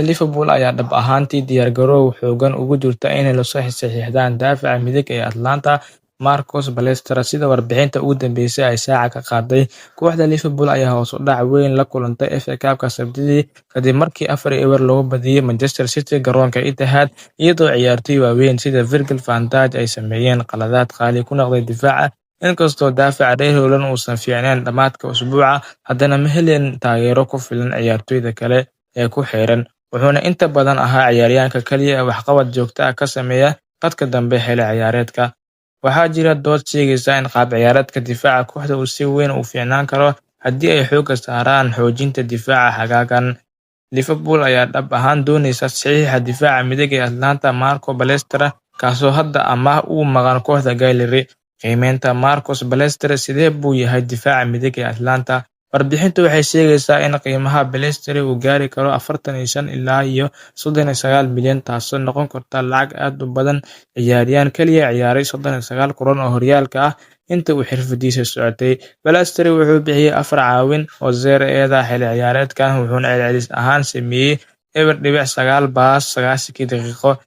Liverpool ayaa dhab ahaantii diyaargarow xoogan ugu jirta inay la soo saxiixdaan daafaca midig ee Atlanta Marcos Ballesteros sida warbixinta ugu dambeysay ay shaaca ka qaaday. Kooxda Liverpool ayaa hoos u dhac weyn la kulantay FA Cup-ka Sabtidii kadib markii 4-0 looga badiyay Manchester City garoonka Etihad, iyadoo ciyaartoy waaweyn sida Virgil van Dijk ay sameeyeen qaladaad qaali ku noqday difaaca. Inkastoo daafaca reer Holland uusan fiicneyn dhamaadka usbuuca, haddana ma helin taageero ku filan ciyaartoyda kale ee ku xeeran, wuxuuna inta badan ahaa ciyaaryahanka kaliya ee waxqabad joogto ah ka sameeya khadka dambe xilli ciyaareedka. Waxaa jira dood sheegaysa in qaab ciyaareedka difaaca kooxda uu si weyn u fiicnaan karo haddii ay xoogga saaraan xoojinta difaaca xagaagan. Liverpool ayaa dhab ahaan dooneysa saxiixa difaaca midig ee Atlanta Marco Ballesteros, kaasoo hadda amaah ugu maqan kooxda Gallery. Qiimeynta Marcos Ballesteros sidee buu yahay difaaca midig ee Atlanta? Warbixintu waxay sheegaysaa in qiimaha Ballesteros uu gaari karo 45 ilaa iyo 39 milyan, taasoo noqon karta lacag aad u badan. Ciyaaryahan kaliya ciyaaray 39 kulan oo horyaalka ah inta uu xirfadiisa socotay. Ballesteros wuxuu bixiyay 4 caawin oo Serie A xilli ciyaareedkan, wuxuuna celcelis ahaan sameeyay 0.9 baas 90 daqiiqo,